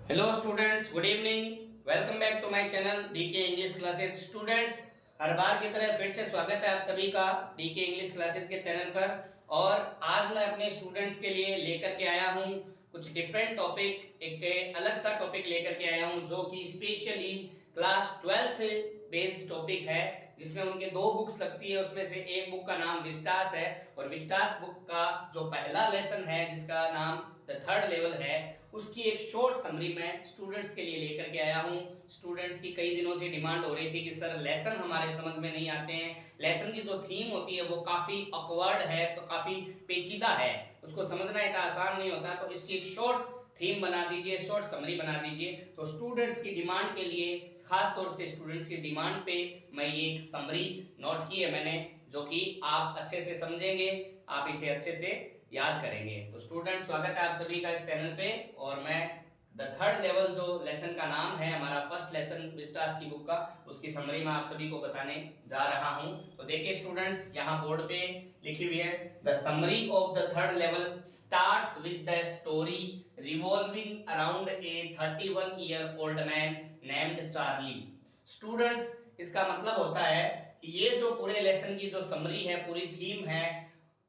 Hello students, good evening. Welcome back to my channel DK English classes. Students, हर बार की तरह फिर से स्वागत है आप सभी का डीके इंग्लिश क्लासेस के चैनल पर। और आज मैं अपने स्टूडेंट्स के लिए लेकर के आया हूँ कुछ डिफरेंट टॉपिक, एक अलग सा टॉपिक लेकर के आया हूँ जो कि specially class 12th based topic है, जिसमें उनके दो बुक्स लगती है। उसमें से एक बुक का नाम विस्टास है और विस्टास बुक का जो पहला लेसन है जिसका नाम द थर्ड लेवल है, उसकी एक शॉर्ट समरी मैं स्टूडेंट्स के लिए लेकर के आया हूँ। स्टूडेंट्स की कई दिनों से डिमांड हो रही थी कि सर लेसन हमारे समझ में नहीं आते हैं, लेसन की जो थीम होती है वो काफी ऑकवर्ड है, तो काफी पेचीदा है, उसको समझना इतना आसान नहीं होता, तो इसकी एक शॉर्ट थीम बना दीजिए, शॉर्ट समरी बना दीजिए। तो स्टूडेंट्स की डिमांड के लिए, खास तौर से स्टूडेंट्स की डिमांड पे मैं ये एक समरी नोट की है मैंने, जो कि आप अच्छे से समझेंगे, आप इसे अच्छे से याद करेंगे। तो स्टूडेंट, स्वागत है आप सभी का इस चैनल पे। और मैं द थर्ड लेवल जो लेसन का नाम है, हमारा फर्स्ट लेसन विस्टास की बुक का, उसकी समरी मैं आप सभी को बताने जा रहा हूं। तो देखिए स्टूडेंट्स, यहाँ बोर्ड पे लिखी हुई है, the summary of the third level starts with the story revolving around a 31 year old man named Charlie. Students, इसका मतलब होता है कि ये जो पूरे लेसन की जो समरी है, पूरी थीम है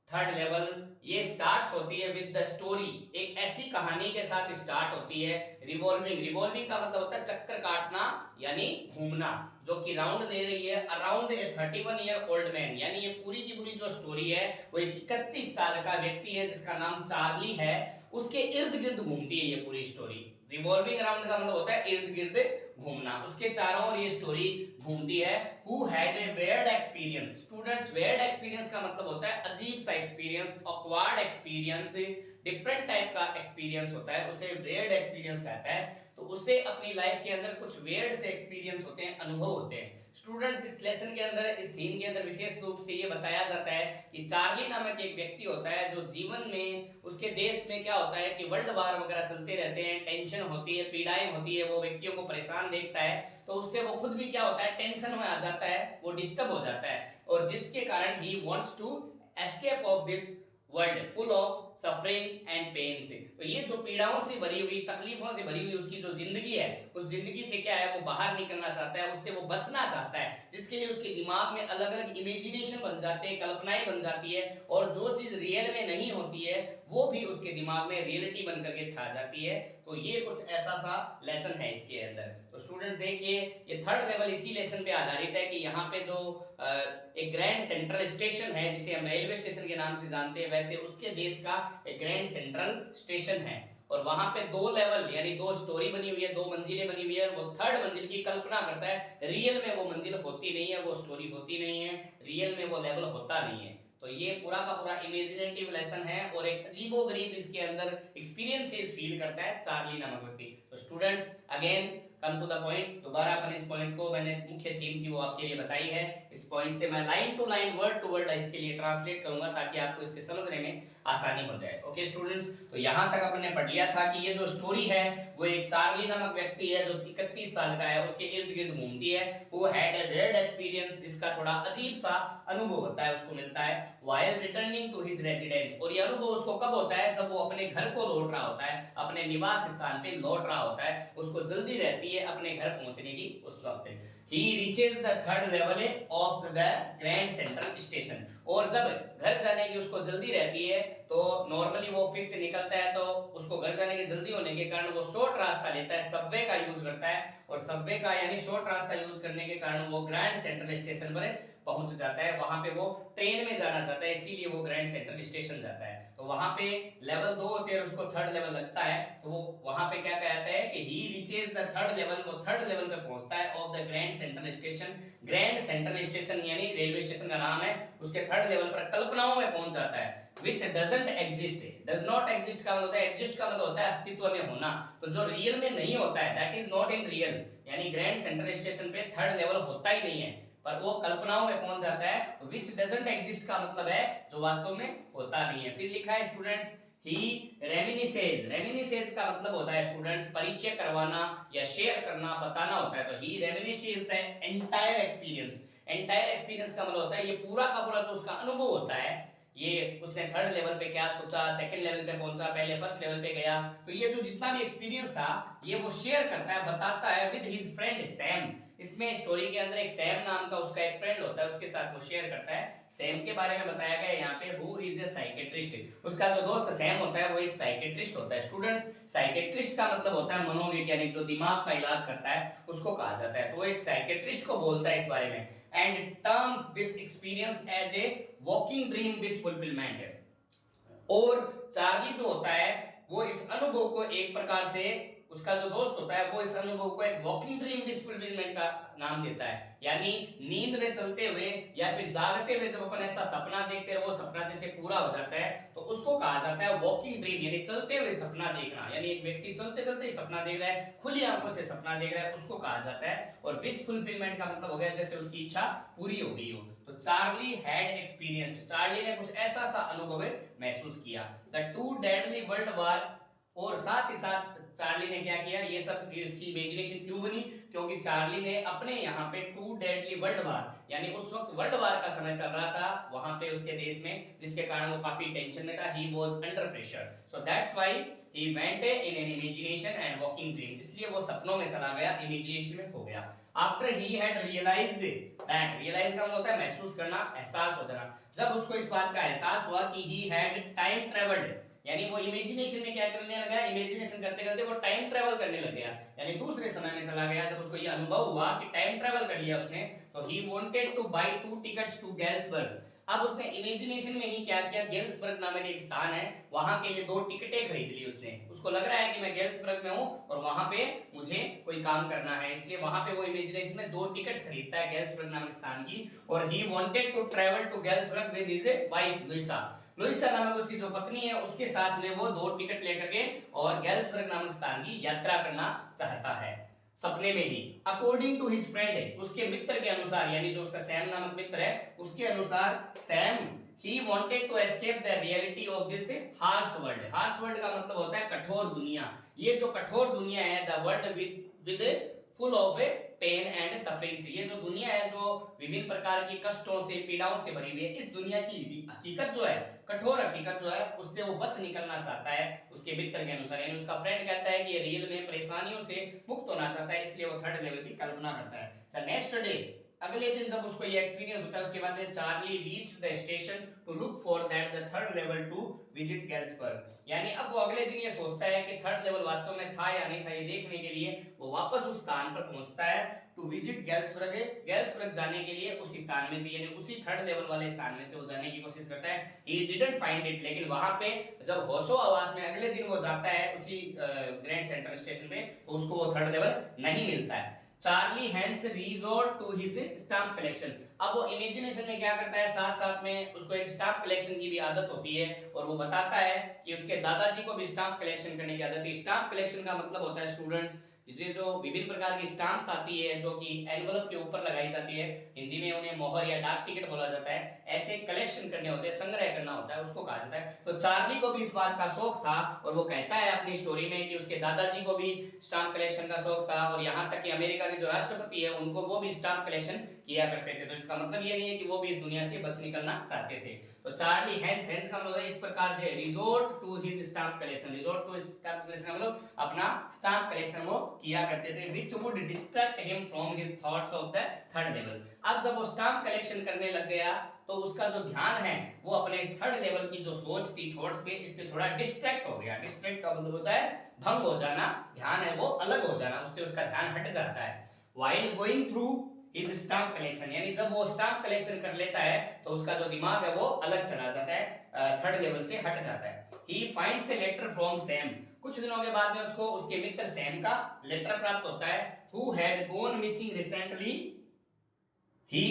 थर्ड लेवल, ये स्टार्ट्स होती है विद द स्टोरी, एक ऐसी कहानी के साथ स्टार्ट होती है। रिवॉल्विंग, रिवॉल्विंग का मतलब होता है चक्कर काटना यानी घूमना, जो कि राउंड ले रही है around a 31 year old man, यानी ये पूरी की पूरी जो स्टोरी है वो एक 31 साल का व्यक्ति है जिसका नाम चार्ली है, उसके इर्द गिर्द घूमती है ये पूरी स्टोरी। रिवॉल्विंग अराउंड का मतलब होता है इर्द गिर्द घूमना, उसके चारों ओर ये स्टोरी घूमती है। Who had a weird experience. Students, weird experience का मतलब होता है अजीब सा experience, awkward experience, different type का एक्सपीरियंस होता है, उसे वेयर्ड एक्सपीरियंस कहता है। तो उसे अपनी लाइफ के अंदर कुछ वेयर्ड से एक्सपीरियंस होते हैं, अनुभव होते हैं। स्टूडेंट्स, इस लेसन के अंदर, इस थीम के अंदर विशेष रूप से ये बताया जाता है कि चार्ली नामक एक व्यक्ति होता है जो जीवन में, उसके देश में क्या होता है कि वर्ल्ड वार वगैरह चलते रहते हैं, टेंशन होती है, पीड़ाएं होती है, वो व्यक्तियों को परेशान देखता है, तो उससे वो खुद भी क्या होता है, टेंशन में आ जाता है, वो डिस्टर्ब हो जाता है, और जिसके कारण ही wants to escape of this world full of suffering and pain से। तो ये जो पीड़ाओं से भरी हुई, तकलीफों से भरी हुई उसकी जो जिंदगी है, उस जिंदगी से क्या है, वो बाहर निकलना चाहता है, उससे वो बचना चाहता है, जिसके लिए उसके दिमाग में अलग अलग इमेजिनेशन बन जाते हैं, कल्पनाएं बन जाती है, और जो चीज रियल में नहीं होती है वो भी उसके दिमाग में रियलिटी बन करके छा जाती है। तो ये कुछ ऐसा सा लेसन है इसके अंदर। तो स्टूडेंट्स देखिए, ये थर्ड लेवल इसी लेसन पे आधारित है कि यहाँ पे जो एक ग्रैंड सेंट्रल स्टेशन है, जिसे हम रेलवे स्टेशन के नाम से जानते हैं, वैसे उसके देश का एक ग्रैंड सेंट्रल स्टेशन है, और वहां पे दो लेवल यानी दो स्टोरी बनी हुई है, दो मंजिलें बनी हुई है। वो थर्ड मंजिल की कल्पना करता है, रियल में वो मंजिल होती नहीं है, वो स्टोरी होती नहीं है, रियल में वो लेवल होता नहीं है। तो ये पूरा का पूरा इमेजिनेटिव लेसन है, और एक अजीबोगरीब इसके अंदर एक्सपीरियंसेस फील करता है चार्ली नामक व्यक्ति। तो students, again come to the point, दोबारा अपन इस पॉइंट को, मैंने मुख्य थीम थी वो आपके लिए बताई है, इस पॉइंट से मैं line to line, word to word इसके लिए ट्रांसलेट करूंगा ताकि आपको इसके समझने में आसानी हो जाए। ओके स्टूडेंट्स, तो यहां तक अपन ने पढ़ लिया था कि ये जो स्टोरी है वो एक चार्ली नामक व्यक्ति है जो 31 साल का है, उसके इर्द गिर्द घूमती है। वो हैड ए वियर्ड एक्सपीरियंस, जिसका थोड़ा अजीब सा अनुभव होता है, उसको मिलता है while returning to his residence. और ये अनुभव उसको कब होता है, जब वो अपने घर को लौट रहा होता है, अपने निवास स्थान पे लौट रहा होता है, उसको जल्दी रहती है अपने घर पहुंचने की उस वक्त। ही reaches the third level of the grand central station. और जब घर जाने की उसको जल्दी रहती है, तो नॉर्मली वो ऑफिस से निकलता है, तो उसको घर जाने की जल्दी होने के कारण वो शॉर्ट रास्ता लेता है, सबवे का यूज करता है, और सबवे का यानी शॉर्ट रास्ता यूज करने के कारण वो ग्रैंड सेंट्रल स्टेशन पर पहुंच जाता है। वहां पे वो ट्रेन में जाना चाहता है, इसीलिए वो ग्रैंड सेंट्रल स्टेशन जाता है। तो वहां पे लेवल 2 होते हैं, उसको थर्ड लेवल लगता है, तो वो वहां पे क्या कहता है कि ही रीचेज द थर्ड लेवल, वो थर्ड लेवल पे पहुंचता है of the grand central station. Grand central station यानी रेलवे स्टेशन का नाम है, उसके थर्ड लेवल पर कल्पनाओं में पहुंच जाता है। which doesn't exist, does not exist का मतलब होता है, exist का मतलब होता है अस्तित्व में होना, तो जो रियल में नहीं होता है, that is not in real, यानी ग्रैंड सेंट्रल स्टेशन पे थर्ड लेवल होता ही नहीं है, पर वो कल्पनाओं में पहुंच जाता है। which doesn't exist का मतलब है जो वास्तव में होता नहीं है। फिर लिखा है स्टूडेंट्स, ही रेमिनिसेज, रेमिनिसेज का मतलब होता है स्टूडेंट्स परिचय करवाना या शेयर करना, बताना होता है। तो ही reminisces the entire experience, entire experience का मतलब होता है ये पूरा का पूरा जो उसका अनुभव होता है, ये उसने थर्ड लेवल पे क्या सोचा, सेकंड लेवल पे पहुंचा, पहले फर्स्ट लेवल पे गया। तो ये जो जितना भी एक्सपीरियंस था ये वो शेयर करता है, बताता है विद हिज फ्रेंड सैम। इसमें स्टोरी के अंदर एक सैम नाम का उसका एक फ्रेंड होता है, उसके साथ वो शेयर करता है। सैम के बारे में बताया गया यहाँ पे, हु इज ए साइकेट्रिस्ट। उसका जो दोस्त सैम होता है वो एक साइकेट्रिस्ट होता है। स्टूडेंट्स, साइकेट्रिस्ट का मतलब होता है मनोवैज्ञानिक, जो दिमाग का इलाज करता है उसको कहा जाता है। तो वो एक साइकेट्रिस्ट को बोलता है इस बारे में, and terms this experience as a walking dream wish fulfilment. और चार्ली जो होता है वो इस अनुभव को एक प्रकार से, उसका जो दोस्त होता है वो इस अनुभव को एक वॉकिंग ड्रीम विश फुलफिलमेंट का नाम देता है। यानी नींद में चलते हुए या फिर जागते हुए जब अपन ऐसा सपना देखते हैं, वो सपना जैसे पूरा हो जाता है तो उसको कहा जाता है वॉकिंग ड्रीम, यानी चलते हुए सपना देखना। यानी एक व्यक्ति चलते चलते ही सपना देख रहा है, खुली आंखों से सपना देख रहा है, उसको कहा जाता है। और विश फुलफिलमेंट का मतलब हो गया जैसे उसकी इच्छा पूरी हो गई हो। तो चार्ली हैड एक्सपीरियंस्ड, चार्ली ने कुछ ऐसा सा अनुभव महसूस किया। The two deadly world war, और साथ ही साथ चार्ली ने क्या किया, ये सब इसकी इमेजिनेशन क्यों बनी, क्योंकि चार्ली ने अपने यहाँ पे टू डेडली वर्ल्ड वार, यानी उस वक्त वर्ल्ड वार का समय चल रहा था वहां पे उसके देश में, जिसके कारण वो काफी टेंशन में था। He was under pressure, so that's why he went in an imagination and walking dream, इसलिए वो सपनों में चला गया, इमेजिनेशन में खो गया। After he had realised that, realise का मतलब होता है महसूस करना, एहसास हो जाना। जब उसको इस बात का एहसास हुआ कि ही हैड टाइम ट्रेवल्ड, यानी वो इमेजिनेशन में क्या करने लगा, इमेजिनेशन करते करते वो टाइम ट्रेवल करने लग गया, यानी दूसरे समय में चला गया। जब उसको ये अनुभव हुआ कि टाइम ट्रेवल कर लिया उसने, तो he wanted to buy 2 tickets to Galesburg. अब उसने इमेजिनेशन में ही क्या किया, गेल्सबर्ग नामक एक स्थान है, वहां के लिए 2 टिकटें खरीद ली उसने। उसको लग रहा है कि मैं गेल्सबर्ग में हूं और वहां पे मुझे कोई काम करना है, इसलिए वहां पे वो इमेजिनेशन में 2 टिकट खरीदता है गेल्सबर्ग नामक स्थान की। और he wanted to travel to Galesburg with his wife Louisa, Louisa नामक उसकी जो पत्नी है उसके साथ में वो 2 टिकट लेकर के और गेल्सबर्ग नामक स्थान की यात्रा करना चाहता है सपने में ही। अकॉर्डिंग टू हिज फ्रेंड, उसके मित्र के अनुसार, यानी जो उसका सैम नामक मित्र है उसके अनुसार, Sam he wanted to escape the reality of this harsh world. Harsh world का मतलब होता है कठोर दुनिया। ये जो कठोर दुनिया है, the world with full of pain and suffering, ये जो दुनिया है जो विभिन्न प्रकार की कष्टों से, पीड़ाओं से भरी हुई है, इस दुनिया की हकीकत जो है, कठोर हकीकत जो है, उससे वो बच निकलना चाहता है उसके मित्र के अनुसार। यानी उसका फ्रेंड कहता है कि ये रियल में परेशानियों से मुक्त होना चाहता है, इसलिए वो थर्ड लेवल की कल्पना करता है। द नेक्स्ट डे, अगले दिन जब उसको ये एक्सपीरियंस होता है, उसके बाद में Charlie reached the station to look for that the third level to visit Galesburg. यानी अब वो अगले दिन ये सोचता है कि थर्ड लेवल वास्तव में था या नहीं था, ये देखने के लिए वो वापस उस स्थान पर पहुंचता है, टू विजिट गेल्सबर्ग, गेल्सबर्ग जाने के लिए उस स्थान में से, यानी उसी थर्ड लेवल वाले स्थान में से वो जाने की कोशिश करता है। ही डिडंट फाइंड इट, लेकिन वहां पे जब होशो आवास में अगले दिन वो जाता है उसी ग्रैंड सेंट्रल स्टेशन पे, तो उसको वो थर्ड लेवल नहीं मिलता है। Charlie hence resort to his stamp collection. अब वो इमेजिनेशन में क्या करता है, साथ साथ में उसको एक स्टाम्प कलेक्शन की भी आदत होती है, और वो बताता है कि उसके दादाजी को भी स्टाम्प कलेक्शन करने की आदत है। स्टाम्प कलेक्शन का मतलब होता है स्टूडेंट्स, ये जो विभिन्न प्रकार की स्टाम्प्स आती है जो कि एनवलप के ऊपर लगाई जाती है, हिंदी में उन्हें मोहर या डाक टिकट बोला जाता है, ऐसे कलेक्शन करने होते हैं, संग्रह करना होता है, उसको कहा जाता है। तो चार्ली को भी इस बात का शौक था, और वो कहता है अपनी स्टोरी में कि उसके दादाजी को भी स्टाम्प कलेक्शन का शौक था, और यहाँ तक कि अमेरिका के जो राष्ट्रपति है उनको वो भी स्टाम्प कलेक्शन किया करते थे। तो इसका मतलब ये नहीं है कि वो भी इस दुनिया से बच निकलना चाहते थे। तो चार्ली हैंस, हैंस का मतलब इस प्रकार से resort to his stamp collection, resort to stamp collection मतलब अपना स्टाम्प कलेक्शन वो किया करते थे, which would distract him from his thoughts of the third level। अब जब वो स्टाम्प कलेक्शन करने लग गया तो उसका जो ध्यान है वो अपने थर्ड लेवल की जो सोच थी, थॉट्स थे, इससे थोड़ा डिस्ट्रैक्ट हो गया। डिस्ट्रैक्ट का मतलब होता है भंग हो जाना, ध्यान है वो अलग हो जाना, उससे उसका ध्यान हट जाता है। while going through his stamp collection, यानी जब वो स्टाम्प कलेक्शन कर लेता है तो उसका जो दिमाग है वो अलग चला जाता है, थर्ड लेवल से हट जाता है। he finds a letter from Sam, कुछ दिनों के बाद में उसको उसके मित्र सैम का लेटर प्राप्त होता है, who had gone missing recently,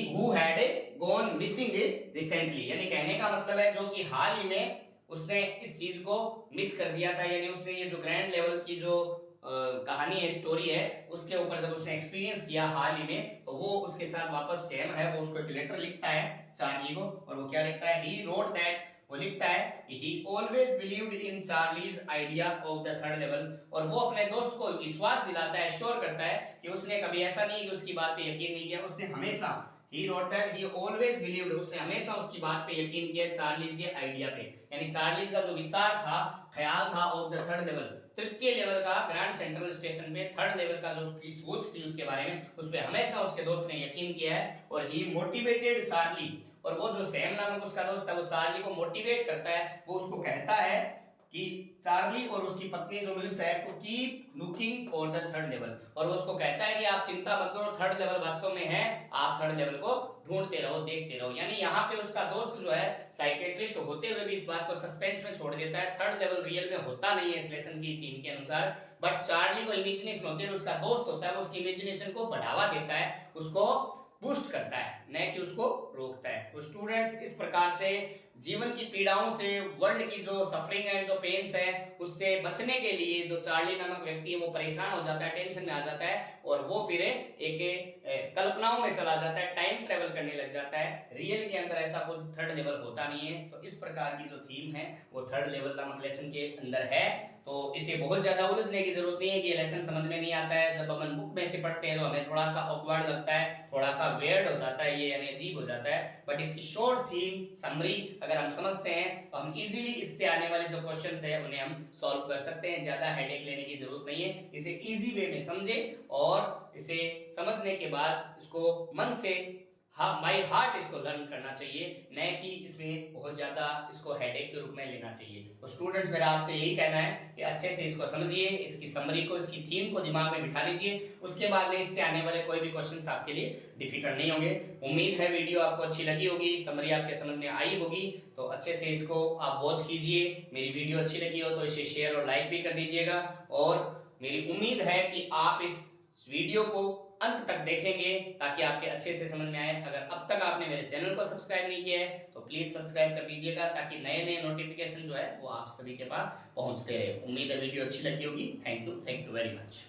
who had gone missing recently, यानी कहने का मतलब है जो कि हाल ही में उसने इस चीज को मिस कर दिया था, यानी उसने ये जो ग्रैंड लेवल की जो कहानी है, स्टोरी है, उसके ऊपर जब उसने एक्सपीरियंस किया हाल ही में, तो वो उसके साथ वापस सैम है वो उसको एक लेटर लिखता है चार्ली को, और वो क्या लिखता है, ही रोट दैट, वो लिखता है he always believed in Charlie's idea of the third level, और वो अपने दोस्त को विश्वास दिलाता है, श्योर करता है कि उसने कभी ऐसा नहीं कि उसकी बात पे यकीन नहीं किया, उसने हमेशा he wrote that he always believed, उसने हमेशा उसकी बात पे यकीन किया, चार्लीज के आइडिया पे, यानी चार्लीज का जो विचार था, ख्याल था ऑफ द थर्ड लेवल, तृतीय लेवल का, ग्रैंड सेंट्रल स्टेशन पे थर्ड लेवल का जो उसकी सोच थी उसके बारे में, उस पे हमेशा उसके दोस्त ने यकीन किया है। और ही मोटिवेटेड चार्ली, और वो जो सैम नामक उसका दोस्त है वो चार्ली को मोटिवेट करता है, वो उसको कहता है कि चार्ली और उसकी पत्नी जो लुइस है to keep looking for the third level, और वो उसको कहता है कि आप चिंता मत करो, थर्ड लेवल वास्तव में है, आप थर्ड लेवल को ढूंढते रहो, देखते रहो। यानी यहाँ पे उसका दोस्त जो है साइकेट्रिस्ट होते हुए भी इस बात को सस्पेंस में छोड़ देता है, थर्ड लेवल रियल में होता नहीं है इस लेसन की थीम के अनुसार, बट चार्ली को इमेजिनेशन होती है, उसका दोस्त होता है, वो उसकी इमेजिनेशन को बढ़ावा देता है, उसको बूस्ट करता है, न कि उसको रोकता है। तो स्टूडेंट्स, इस प्रकार से जीवन की पीड़ाओं से, वर्ल्ड की जो सफरिंग एंड जो पेन्स है उससे बचने के लिए जो चार्ली नामक व्यक्ति है वो परेशान हो जाता है, टेंशन में आ जाता है, और वो फिर एक कल्पनाओं में चला जाता है, टाइम ट्रेवल करने लग जाता है। रियल के अंदर ऐसा कुछ थर्ड लेवल होता नहीं है। तो इस प्रकार की जो थीम है वो थर्ड लेवल नामक लेसन के अंदर है। तो इसे बहुत ज्यादा उलझने की जरूरत नहीं है कि ये लेसन समझ में नहीं आता है, जब अपन बुक में से पढ़ते हैं तो हमें थोड़ा सा ऑकवर्ड लगता है, थोड़ा सा वेयर्ड हो जाता है, ये यानी अजीब हो जाता है, बट इसकी शॉर्ट थीम समरी अगर हम समझते हैं तो हम इजीली इससे आने वाले जो क्वेश्चंस है उन्हें हम सॉल्व कर सकते हैं, ज्यादा हेडेक लेने की जरूरत नहीं है। इसे इजी वे में समझे और इसे समझने के बाद इसको मन से बाई हार्ट इसको लर्न करना चाहिए, न कि इसमें बहुत ज्यादा इसको हेडेक के रूप में लेना चाहिए। तो स्टूडेंट्स, मेरा आपसे यही कहना है कि अच्छे से इसको समझिए, इसकी समरी को, इसकी थीम को दिमाग में बिठा लीजिए, उसके बाद में इससे आने वाले कोई भी क्वेश्चंस आपके लिए डिफिकल्ट नहीं होंगे। उम्मीद है वीडियो आपको अच्छी लगी होगी, समरी आपके समझ में आई होगी, तो अच्छे से इसको आप वॉच कीजिए। मेरी वीडियो अच्छी लगी हो तो इसे शेयर और लाइक भी कर दीजिएगा, और मेरी उम्मीद है कि आप इस वीडियो को अंत तक देखेंगे ताकि आपके अच्छे से समझ में आए। अगर अब तक आपने मेरे चैनल को सब्सक्राइब नहीं किया है तो प्लीज सब्सक्राइब कर दीजिएगा, ताकि नए नए नोटिफिकेशन जो है वो आप सभी के पास पहुंचते रहे। उम्मीद है वीडियो अच्छी लगी होगी। Thank you very much.